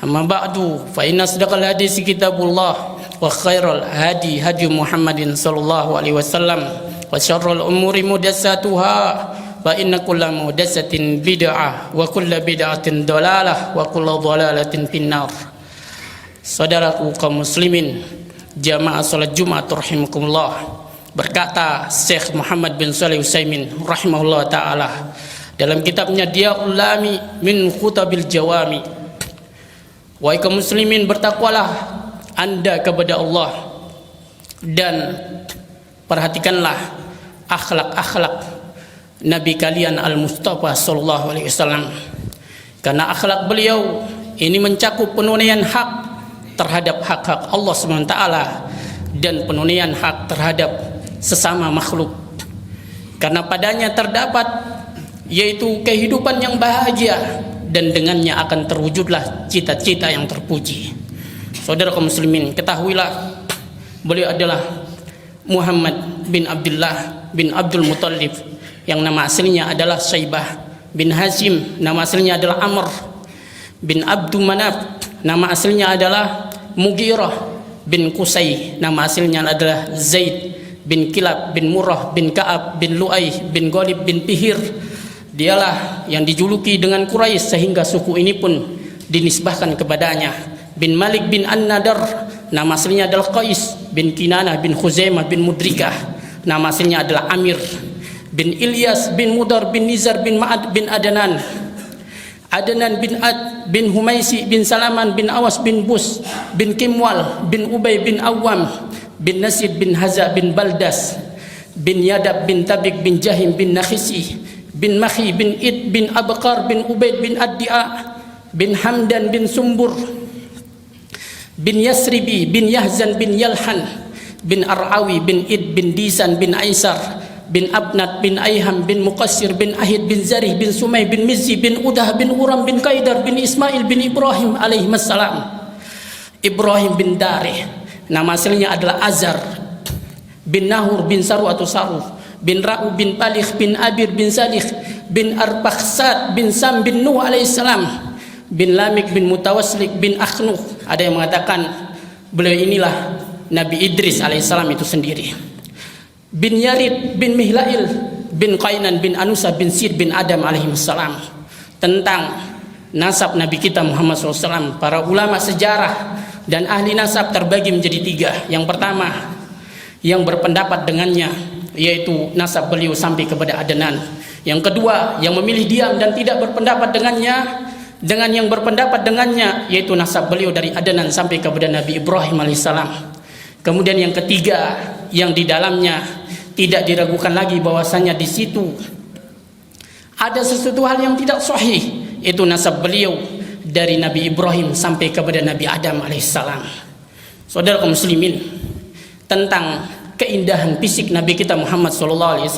أما بعد فإن أصدق الحديث كتاب الله وخير الهدي هدي محمد صلى الله عليه وسلم وشر الأمور محدثاتها فإن كل محدثة بدعة وكل بدعة ضلالة وكل ضلالة في النار. Saudaraku kaum muslimin, jamaah salat Jumat rahimakumullah, berkata Syekh Muhammad bin Shalih Utsaimin rahimahullah taala dalam kitabnya Diyaul Lami min Khutabil Jawami, wahai kaum muslimin, bertakwalah Anda kepada Allah dan perhatikanlah akhlak-akhlak Nabi kalian Al-Mustafa sallallahu alaihi wasallam, karena akhlak beliau ini mencakup penunaian hak terhadap hak-hak Allah SWT dan penunaian hak terhadap sesama makhluk, karena padanya terdapat yaitu kehidupan yang bahagia dan dengannya akan terwujudlah cita-cita yang terpuji. Saudara kaum muslimin, ketahuilah beliau adalah Muhammad bin Abdullah bin Abdul Muttalib, yang nama aslinya adalah Syaibah bin Hashim, nama aslinya adalah Amr bin Abdul Manaf, nama aslinya adalah Mughirah bin Qusay, nama aslinya adalah Zaid bin Kilab bin Murrah bin Ka'ab bin Lu'ay bin Ghalib bin Fihir. Dialah yang dijuluki dengan Quraisy sehingga suku ini pun dinisbahkan kepadanya. Bin Malik bin An-Nadar, nama aslinya adalah Qais bin Kinanah bin Khuzaimah bin Mudrikah, nama aslinya adalah Amir. Bin Ilyas bin Mudar bin Nizar bin Ma'ad bin Adnan, Adnan bin Ad bin Humaisi bin Salaman bin Awas bin Bus bin Kimwal bin Ubay bin Awam bin Nasib bin Haza bin Baldas bin Yadab bin Tabik bin Jahim bin Nakhisi bin Makhi bin Id bin Abqar bin Ubaid bin Addi'a bin Hamdan bin Sumbur bin Yasribi bin Yahzan bin Yalhan bin Ar'awi bin Id bin Disan bin Aisar bin Abnat bin Ayham bin Muqassir bin Ahid bin Zarih bin Sumay bin Mizzi bin Udah bin Uram bin Qaidar bin Ismail bin Ibrahim alaihissalam. Ibrahim bin Darih, nama aslinya adalah Azar bin Nahur bin Saru atau Saruf bin Ra'u bin Palikh bin Abir bin Salih bin Arpakhsad bin Sam bin Nuh alaihissalam bin Lamik bin Mutawaslik bin Akhnuh. Ada yang mengatakan beliau inilah Nabi Idris alaihissalam itu sendiri. Bin Yarid bin Mihlail bin Qainan bin Anusa bin Sid bin Adam alaihissalam. Tentang nasab Nabi kita Muhammad SAW, para ulama sejarah dan ahli nasab terbagi menjadi tiga. Yang pertama, yang berpendapat dengannya, yaitu nasab beliau sampai kepada Adnan. Yang kedua, yang memilih diam dan tidak berpendapat dengannya, dengan yang berpendapat dengannya, yaitu nasab beliau dari Adnan sampai kepada Nabi Ibrahim alaihissalam. Kemudian yang ketiga, yang di dalamnya tidak diragukan lagi bahwasanya di situ ada sesuatu hal yang tidak sahih, itu nasab beliau dari Nabi Ibrahim sampai kepada Nabi Adam alaihissalam. Saudara kaum muslimin, tentang keindahan fisik Nabi kita Muhammad SAW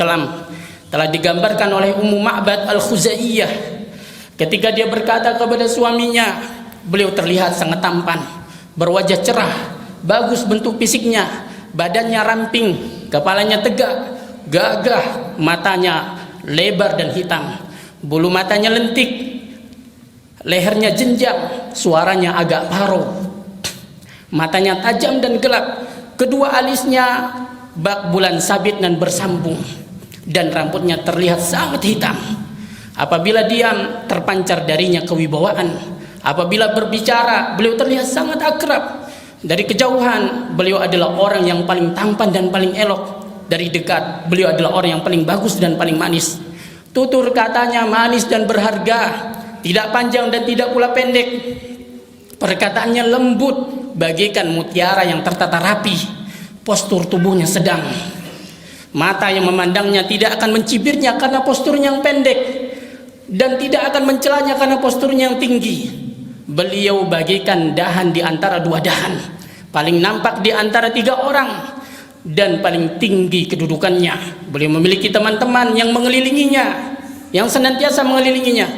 telah digambarkan oleh Ummu Ma'bad Al-Khuzaiyah ketika dia berkata kepada suaminya, beliau terlihat sangat tampan, berwajah cerah, bagus bentuk fisiknya, badannya ramping, kepalanya tegak, gagah, matanya lebar dan hitam, bulu matanya lentik, lehernya jenjang, suaranya agak parau, matanya tajam dan gelap, kedua alisnya bak bulan sabit dan bersambung, dan rambutnya terlihat sangat hitam. Apabila diam terpancar darinya kewibawaan, apabila berbicara beliau terlihat sangat akrab. Dari kejauhan beliau adalah orang yang paling tampan dan paling elok, dari dekat beliau adalah orang yang paling bagus dan paling manis. Tutur katanya manis dan berharga, tidak panjang dan tidak pula pendek. Perkataannya lembut bagaikan mutiara yang tertata rapi. Postur tubuhnya sedang, mata yang memandangnya tidak akan mencibirnya karena posturnya yang pendek, dan tidak akan mencelanya karena posturnya yang tinggi. Beliau bagaikan dahan di antara dua dahan, paling nampak di antara tiga orang, dan paling tinggi kedudukannya. Beliau memiliki teman-teman yang mengelilinginya, yang senantiasa mengelilinginya.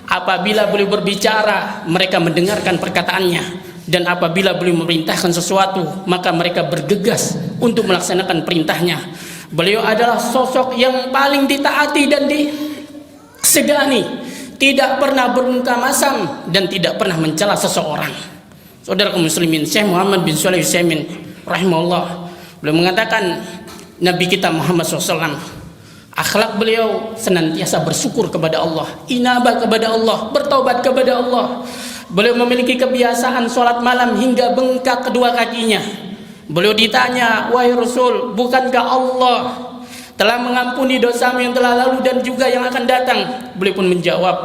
Apabila beliau berbicara, mereka mendengarkan perkataannya, dan apabila beliau memerintahkan sesuatu, maka mereka bergegas untuk melaksanakan perintahnya. Beliau adalah sosok yang paling ditaati dan disegani, tidak pernah bermuka masam, dan tidak pernah mencela seseorang. Saudara kaum muslimin, Syekh Muhammad bin Shalih Al-Utsaimin rahimahullah, beliau mengatakan Nabi kita Muhammad SAW, akhlak beliau senantiasa bersyukur kepada Allah, inabah kepada Allah, bertaubat kepada Allah. Beliau memiliki kebiasaan sholat malam hingga bengkak kedua kakinya. Beliau ditanya, wahai Rasul, bukankah Allah telah mengampuni dosamu yang telah lalu dan juga yang akan datang? Beliau pun menjawab,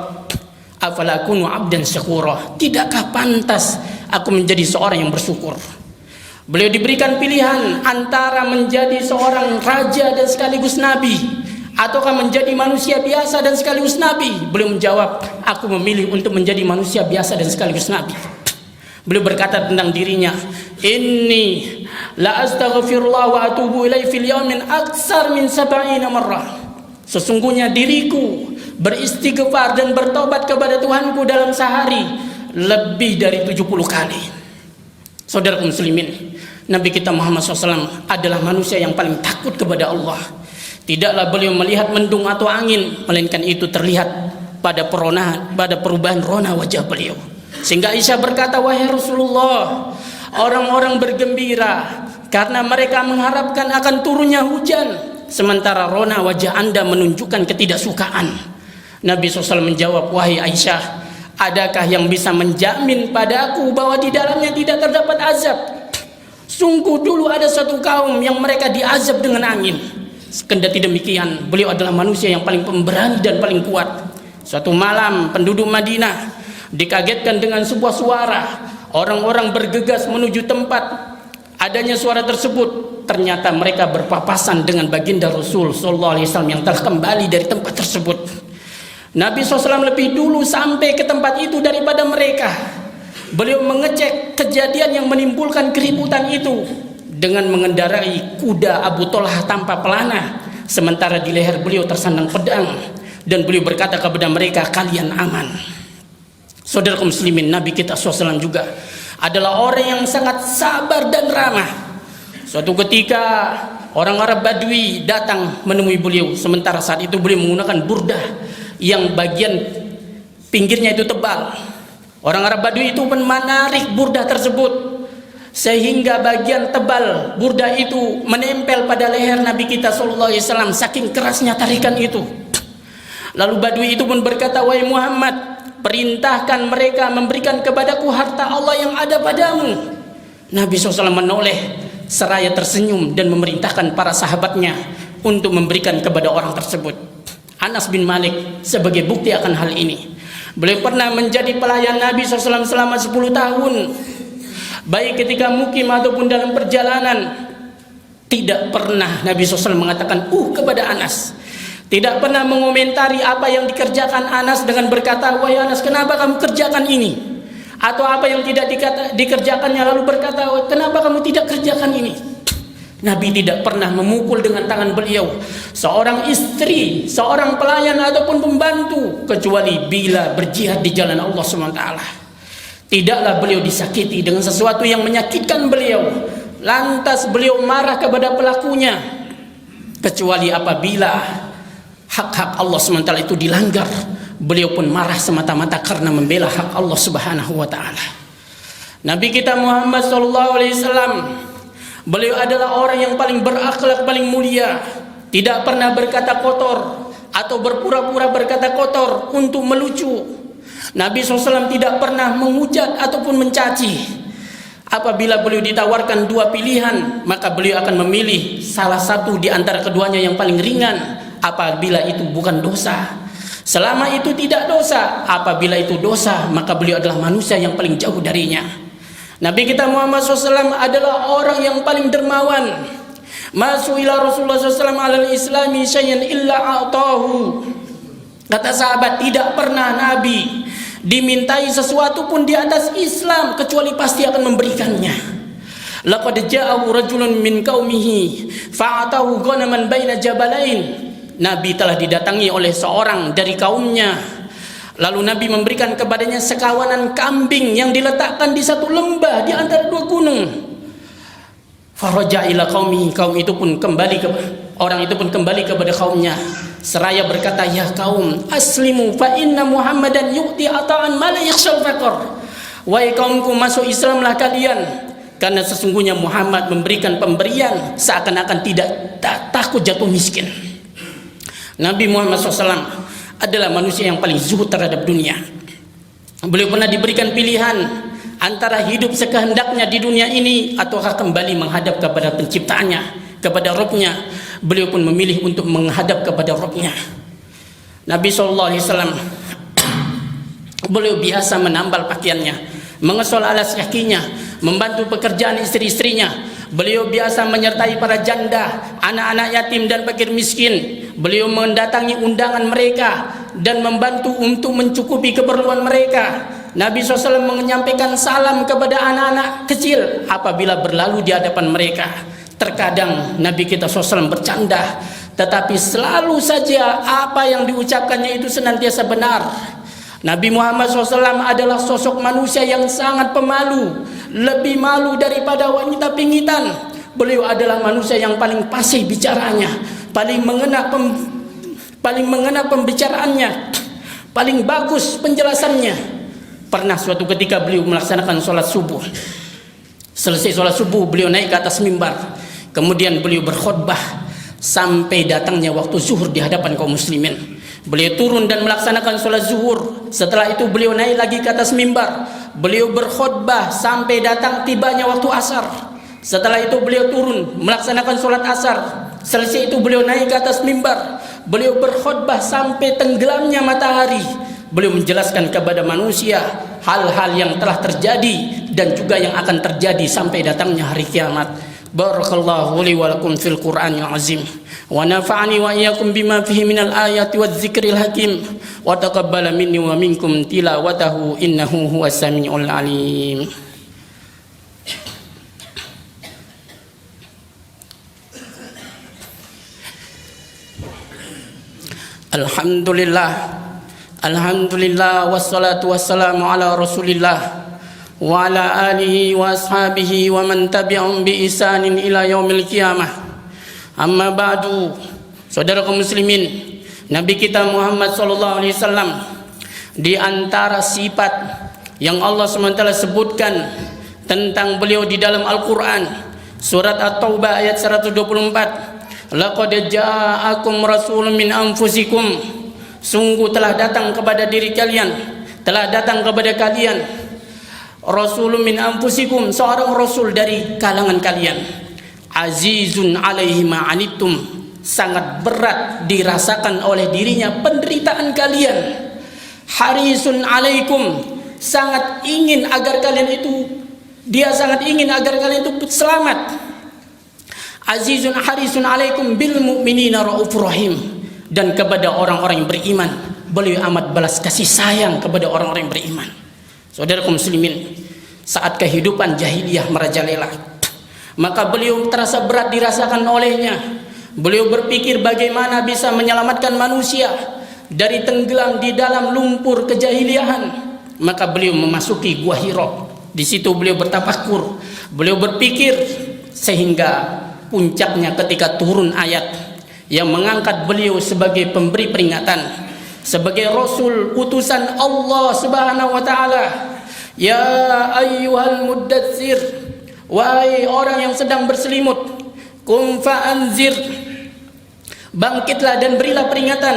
afala akunu abdan syakura, tidakkah pantas aku menjadi seorang yang bersyukur? Beliau diberikan pilihan antara menjadi seorang raja dan sekaligus nabi, ataukah menjadi manusia biasa dan sekaligus nabi. Beliau menjawab, aku memilih untuk menjadi manusia biasa dan sekaligus nabi. Beliau berkata tentang dirinya, inni la astaghfirullah wa atubu ilaihi fil yaumin aksar min 70 marrah. Sesungguhnya diriku beristighfar dan bertobat kepada Tuhanku dalam sehari lebih dari 70 kali. Saudara muslimin, Nabi kita Muhammad SAW adalah manusia yang paling takut kepada Allah. Tidaklah beliau melihat mendung atau angin, melainkan itu terlihat pada perubahan rona wajah beliau. Sehingga Aisyah berkata, wahai Rasulullah, orang-orang bergembira karena mereka mengharapkan akan turunnya hujan, sementara rona wajah Anda menunjukkan ketidaksukaan. Nabi SAW menjawab, wahai Aisyah, adakah yang bisa menjamin padaku bahwa di dalamnya tidak terdapat azab? Sungguh dulu ada satu kaum yang mereka diazab dengan angin. Kendati demikian, beliau adalah manusia yang paling pemberani dan paling kuat. Suatu malam penduduk Madinah dikagetkan dengan sebuah suara. Orang-orang bergegas menuju tempat adanya suara tersebut. Ternyata mereka berpapasan dengan baginda Rasul sallallahu alaihi wasallam yang telah kembali dari tempat tersebut. Nabi SAW lebih dulu sampai ke tempat itu daripada mereka. Beliau mengecek kejadian yang menimbulkan keributan itu dengan mengendarai kuda Abu Tolhah tanpa pelana, sementara di leher beliau tersandang pedang, dan beliau berkata kepada mereka, kalian aman. Saudara kaum muslimin, Nabi kita SAW juga adalah orang yang sangat sabar dan ramah. Suatu ketika orang Arab Badui datang menemui beliau, sementara saat itu beliau menggunakan burdah yang bagian pinggirnya itu tebal. Orang Arab Badui itu menarik burdah tersebut sehingga bagian tebal burdah itu menempel pada leher Nabi kita sallallahu alaihi wasallam, saking kerasnya tarikan itu. Lalu Badui itu pun berkata, wahai Muhammad, perintahkan mereka memberikan kepadaku harta Allah yang ada padamu. Nabi SAW menoleh seraya tersenyum dan memerintahkan para sahabatnya untuk memberikan kepada orang tersebut. Anas bin Malik sebagai bukti akan hal ini. Beliau pernah menjadi pelayan Nabi SAW selama 10 tahun. Baik ketika mukim ataupun dalam perjalanan, tidak pernah Nabi SAW mengatakan kepada Anas. Tidak pernah mengomentari apa yang dikerjakan Anas dengan berkata, wahai Anas, kenapa kamu kerjakan ini? Atau apa yang tidak dikerjakannya lalu berkata, kenapa kamu tidak kerjakan ini? Nabi tidak pernah memukul dengan tangan beliau seorang istri, seorang pelayan ataupun pembantu, kecuali bila berjihad di jalan Allah SWT. Tidaklah beliau disakiti dengan sesuatu yang menyakitkan beliau, lantas beliau marah kepada pelakunya, kecuali apabila hak-hak Allah SWT itu dilanggar. Beliau pun marah semata-mata karena membela hak Allah Subhanahu wa taala. Nabi kita Muhammad sallallahu alaihi wasallam, beliau adalah orang yang paling berakhlak, paling mulia. Tidak pernah berkata kotor atau berpura-pura berkata kotor untuk melucu. Nabi SAW tidak pernah menghujat ataupun mencaci. Apabila beliau ditawarkan dua pilihan, maka beliau akan memilih salah satu di antara keduanya yang paling ringan, apabila itu bukan dosa. Selama itu tidak dosa, apabila itu dosa, maka beliau adalah manusia yang paling jauh darinya. Nabi kita Muhammad SAW adalah orang yang paling dermawan. Masuk ila Rasulullah SAW alal islami syai'an illa a'tahu. Kata sahabat, tidak pernah Nabi dimintai sesuatu pun di atas Islam kecuali pasti akan memberikannya. Laqad ja'ahu rajulun min qaumihi fa'atahu ghanaman baina jabalain. Nabi telah didatangi oleh seorang dari kaumnya, lalu Nabi memberikan kepadanya sekawanan kambing yang diletakkan di satu lembah di antara dua gunung. Faraja ila qaumi, orang itu pun kembali kepada kaumnya. seraya berkata, ya kaum, aslimu fa inna Muhammadan yu'ti ata'an ma la yakhshal faqr. Wahai kaumku, masuk Islamlah kalian, karena sesungguhnya Muhammad memberikan pemberian seakan-akan tidak takut jatuh miskin. Nabi Muhammad SAW adalah manusia yang paling zuhud terhadap dunia. Beliau pernah diberikan pilihan antara hidup sekehendaknya di dunia ini ataukah kembali menghadap kepada penciptanya, kepada Rabb-Nya. Beliau pun memilih untuk menghadap kepada Rabb-Nya. Nabi SAW beliau biasa menambal pakaiannya, mengesol alas kakinya, membantu pekerjaan istri-istrinya. Beliau biasa menyertai para janda, anak-anak yatim dan fakir miskin. Beliau mendatangi undangan mereka dan membantu untuk mencukupi keperluan mereka. Nabi SAW menyampaikan salam kepada anak-anak kecil apabila berlalu di hadapan mereka. Terkadang Nabi kita SAW bercanda, tetapi selalu saja apa yang diucapkannya itu senantiasa benar. Nabi Muhammad SAW adalah sosok manusia yang sangat pemalu, lebih malu daripada wanita pingitan. Beliau adalah manusia yang paling fasih bicaranya, paling mengena pembicaraannya, paling bagus penjelasannya. Pernah suatu ketika beliau melaksanakan sholat subuh. Selesai sholat subuh, beliau naik ke atas mimbar. Kemudian beliau berkhutbah sampai datangnya waktu zuhur di hadapan kaum muslimin. Beliau turun dan melaksanakan sholat zuhur. Setelah itu beliau naik lagi ke atas mimbar. Beliau berkhutbah sampai datang tibanya waktu asar. Setelah itu beliau turun melaksanakan sholat asar. Selesai itu beliau naik ke atas mimbar. Beliau berkhutbah sampai tenggelamnya matahari. Beliau menjelaskan kepada manusia hal-hal yang telah terjadi dan juga yang akan terjadi sampai datangnya hari kiamat. Barakallahu li wa lakum fil Qur'anil azim wa nafa'ani wa iyyakum bima fihi minal ayati wadz zikril hakim wa taqabbala minni wa minkum tilawatahu innahu huwas samiul alim. Alhamdulillah wassalatu wassalamu ala Rasulillah wa ala alihi wa ashabihi wa man tabi'ahum bi ihsanin ila yaumil qiyamah. Amma ba'du. Saudara kaum muslimin, Nabi kita Muhammad sallallahu alaihi wasallam, di antara sifat yang Allah SWT sebutkan tentang beliau di dalam Al-Qur'an, surat At-Taubah ayat 124, laqad ja'akum rasulun min anfusikum, sungguh telah datang kepada diri kalian, telah datang kepada kalian rasulun min anfusikum, seorang rasul dari kalangan kalian. Azizun alaihi ma anittum, sangat berat dirasakan oleh dirinya penderitaan kalian. Harisun alaikum, sangat ingin agar kalian itu, dia sangat ingin agar kalian itu selamat. Azizun harisun alaikum bil mu'minina raufur rahim, dan kepada orang-orang yang beriman beliau amat balas kasih sayang kepada orang-orang yang beriman. Saudara kaum muslimin, saat kehidupan jahiliyah merajalela, maka beliau terasa berat dirasakan olehnya. Beliau berpikir bagaimana bisa menyelamatkan manusia dari tenggelam di dalam lumpur kejahiliahan. Maka beliau memasuki Gua Hira. Di situ beliau bertafakur, beliau berpikir, sehingga puncaknya ketika turun ayat yang mengangkat beliau sebagai pemberi peringatan, sebagai rasul utusan Allah Subhanahu wa taala. Ya ayyuhal muddatsir, wahai orang yang sedang berselimut, qum fa'anzir, bangkitlah dan berilah peringatan.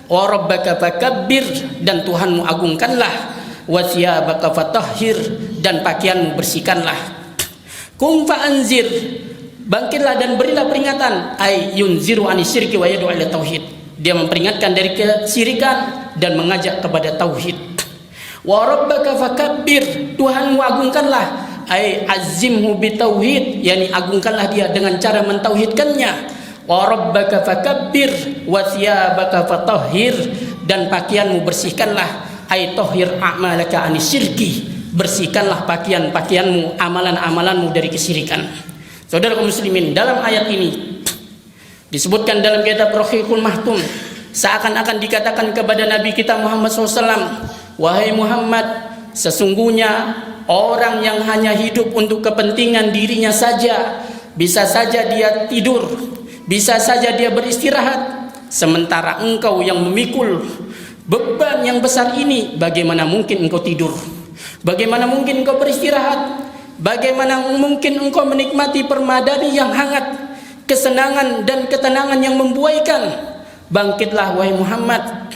Wa rabbaka fakabbir, dan Tuhanmu agungkanlah. Wa thiyabaka fatahhir, dan pakaianmu bersihkanlah. Qum fa'anzir, bangkitlah dan berilah peringatan. Ay yunziru anisyirki wa yad'u ila tauhid, dia memperingatkan dari kesyirikan dan mengajak kepada tauhid. Wa rabbaka fakabbir, Tuhanmu agungkanlah. Ay azimhu bitauhid, yakni agungkanlah dia dengan cara mentauhidkannya. Wa rabbaka fakabbir wa thiyabaka fatahhir, dan pakaianmu bersihkanlah. Ay tahhir a'malaka anisyirki, bersihkanlah pakaian-pakaianmu, amalan-amalanmu dari kesyirikan. Saudara kaum muslimin, dalam ayat ini disebutkan dalam kitab Rahiqul Mahtum, seakan-akan dikatakan kepada Nabi kita Muhammad SAW, wahai Muhammad, sesungguhnya orang yang hanya hidup untuk kepentingan dirinya saja, bisa saja dia tidur, bisa saja dia beristirahat, sementara engkau yang memikul beban yang besar ini, bagaimana mungkin engkau tidur? Bagaimana mungkin engkau beristirahat? Bagaimana mungkin engkau menikmati permadani yang hangat, kesenangan dan ketenangan yang membuaikan? Bangkitlah wahai Muhammad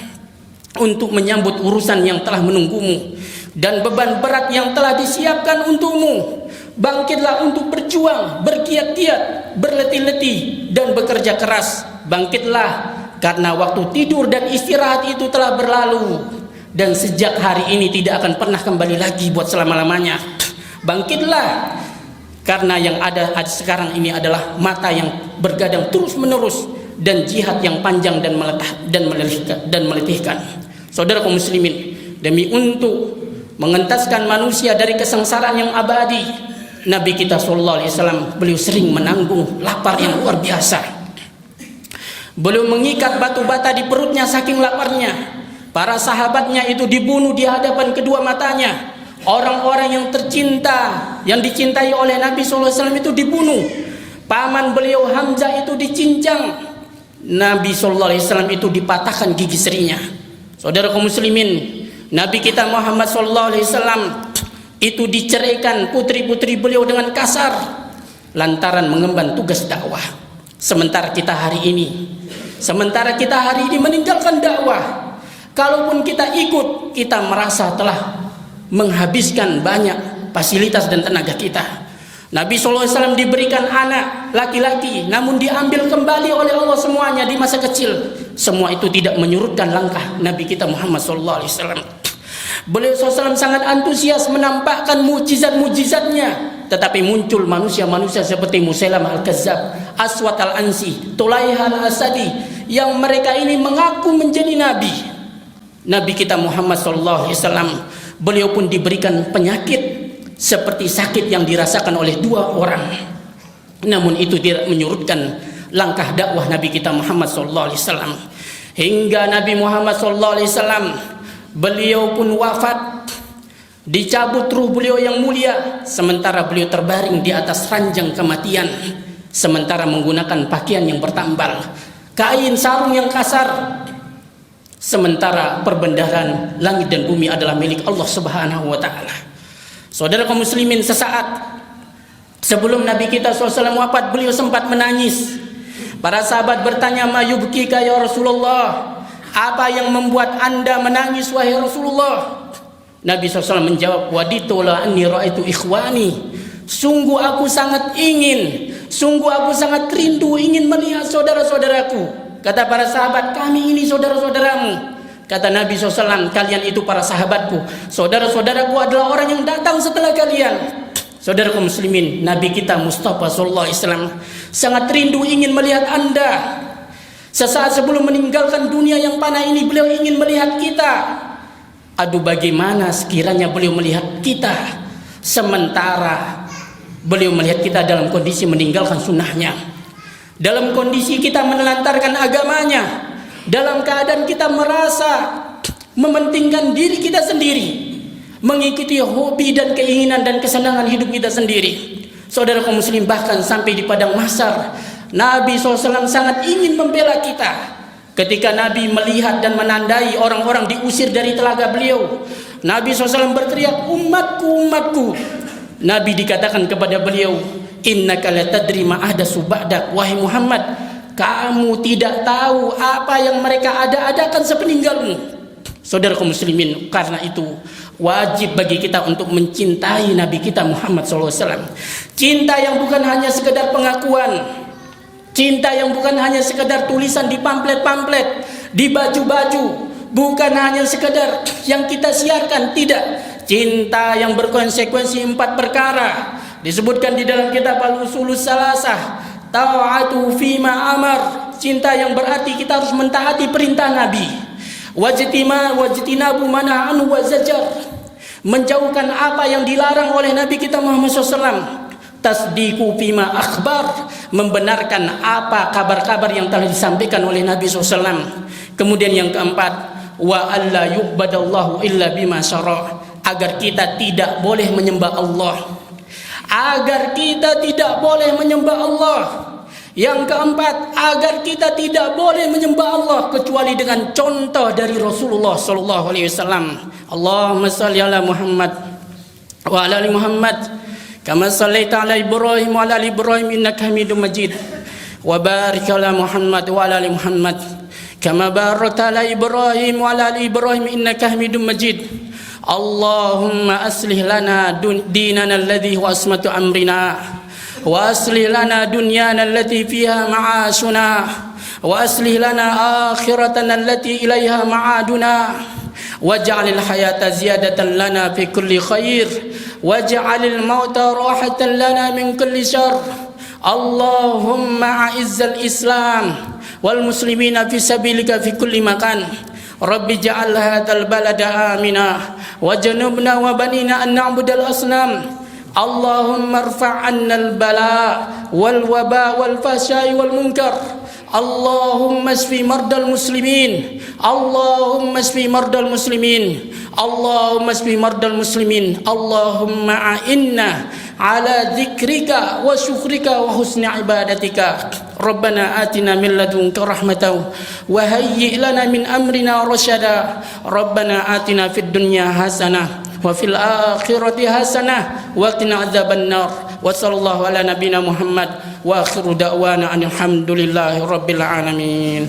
untuk menyambut urusan yang telah menunggumu dan beban berat yang telah disiapkan untukmu. Bangkitlah untuk berjuang, berkiat-kiat, berletih-letih dan bekerja keras. Bangkitlah karena waktu tidur dan istirahat itu telah berlalu dan sejak hari ini tidak akan pernah kembali lagi buat selama-lamanya. Bangkitlah karena yang ada sekarang ini adalah mata yang bergadang terus-menerus dan jihad yang panjang dan meletihkan. Saudara kaum muslimin, demi untuk mengentaskan manusia dari kesengsaraan yang abadi, Nabi kita sallallahu alaihi wasallam beliau sering menanggung lapar yang luar biasa. Beliau mengikat batu bata di perutnya saking laparnya. Para sahabatnya itu dibunuh di hadapan kedua matanya. Orang-orang yang tercinta, yang dicintai oleh Nabi sallallahu alaihi wasallam itu dibunuh. Paman beliau Hamzah itu dicincang. Nabi sallallahu alaihi wasallam itu dipatahkan gigi serinya. Saudara kaum muslimin, Nabi kita Muhammad sallallahu alaihi wasallam itu diceraikan putri-putri beliau dengan kasar lantaran mengemban tugas dakwah. Sementara kita hari ini meninggalkan dakwah. Kalaupun kita ikut, kita merasa telah menghabiskan banyak fasilitas dan tenaga kita. Nabi SAW diberikan anak laki-laki, namun diambil kembali oleh Allah semuanya di masa kecil. Semua itu tidak menyurutkan langkah Nabi kita Muhammad SAW. Beliau SAW sangat antusias menampakkan mujizat-mujizatnya, tetapi muncul manusia-manusia seperti Musailamah al-Kazzab, Aswad al-Ansi, Tulaihah al-Asadi, yang mereka ini mengaku menjadi nabi. Nabi kita Muhammad SAW, beliau pun diberikan penyakit seperti sakit yang dirasakan oleh dua orang, namun itu tidak menyurutkan langkah dakwah Nabi kita Muhammad SAW. Hingga Nabi Muhammad SAW beliau pun wafat, dicabut ruh beliau yang mulia, sementara beliau terbaring di atas ranjang kematian, sementara menggunakan pakaian yang bertambal, kain sarung yang kasar, sementara perbendaharaan langit dan bumi adalah milik Allah Subhanahu wa taala. Saudara kaum muslimin, sesaat sebelum Nabi kita SAW wafat, beliau sempat menangis. Para sahabat bertanya, "Ma yubkika ya Rasulullah?" Apa yang membuat Anda menangis wahai Rasulullah? Nabi SAW menjawab, "Waditu la anni ra'aitu ikhwani." Sungguh aku sangat rindu ingin melihat saudara-saudaraku. Kata para sahabat, "Kami ini saudara-saudaramu." Kata Nabi SAW, "Kalian itu para sahabatku. Saudara-saudaraku adalah orang yang datang setelah kalian." Saudara kaum muslimin, Nabi kita Mustafa SAW sangat rindu ingin melihat Anda. Sesaat sebelum meninggalkan dunia yang panah ini, beliau ingin melihat kita. Aduh, bagaimana sekiranya beliau melihat kita, sementara beliau melihat kita dalam kondisi meninggalkan sunnahnya, dalam kondisi kita menelantarkan agamanya, dalam keadaan kita merasa mementingkan diri kita sendiri, mengikuti hobi dan keinginan dan kesenangan hidup kita sendiri. Saudara kaum muslim, bahkan sampai di padang mahsyar Nabi SAW sangat ingin membela kita. Ketika Nabi melihat dan menandai orang-orang diusir dari telaga beliau, Nabi SAW berteriak, "Umatku, umatku." Nabi dikatakan kepada beliau, "Innaka la tadri ma ahdatsu ba'dak." Wahai Muhammad, kamu tidak tahu apa yang mereka ada-adakan sepeninggalmu. Saudara kaum muslimin, karena itu wajib bagi kita untuk mencintai Nabi kita Muhammad SAW. Cinta yang bukan hanya sekedar pengakuan, cinta yang bukan hanya sekedar tulisan di pamflet-pamflet, di baju-baju, bukan hanya sekedar yang kita siarkan, tidak. Cinta yang berkonsekuensi 4 perkara disebutkan di dalam kitab Al-Usulus Salasah. Ta'atu fima amar, cinta yang berarti kita harus mentaati perintah Nabi. Wajtinabu mana'an wa zajar, menjauhkan apa yang dilarang oleh Nabi kita Muhammad SAW. Tasdiqu fima akhbar, membenarkan apa kabar-kabar yang telah disampaikan oleh Nabi SAW. Kemudian yang keempat, wa alla yu'badallahu illa bima syara', agar kita tidak boleh menyembah Allah, agar kita tidak boleh menyembah Allah Yang keempat, agar kita tidak boleh menyembah Allah kecuali dengan contoh dari Rasulullah sallallahu alaihi wasallam. Allahumma shalli ala Muhammad wa ala ali Muhammad kama shallaita ala Ibrahim wa ala ali Ibrahim innaka Hamidum Majid. Wa barik ala Muhammad wa ala ali Muhammad kama barakta ala Ibrahim wa ala ali Ibrahim innaka Hamidum Majid. Allahumma aslih lana dinana alladhi huwa asmatu amrina wa aslih lana dunyana allati fiha ma'ashuna wa aslih lana akhiratana allati ilaiha ma'aduna waj'alil hayata ziyadatan lana fi kulli khair waj'alil mauta rahatan lana min kulli syarr. Allahumma a'izzal Islam wal muslimina fi sabilika fi kulli makan. Rabbi ja'al hadzal balada amina wajnubna wa banina an na'budal asnam. Allahumma irfa' 'anna al-bala wal waba wal fahsya'i wal munkar. Allahumma shfi mardal muslimin. Allahumma shfi mardal muslimin. Allahumma shfi mardal muslimin. Allahumma a'inna ala dzikrika wa syukrika wa husni ibadatika. Rabbana atina min ladunka rahmatan wa hayyi' lana min amrina rasyada. Rabbana atina fid dunya hasanah wa fil akhirati hasanah wa qina adzaban nar. Wa sallallahu ala nabiyyina Muhammad wa akhiru da'wana alhamdulillahi rabbil alamin.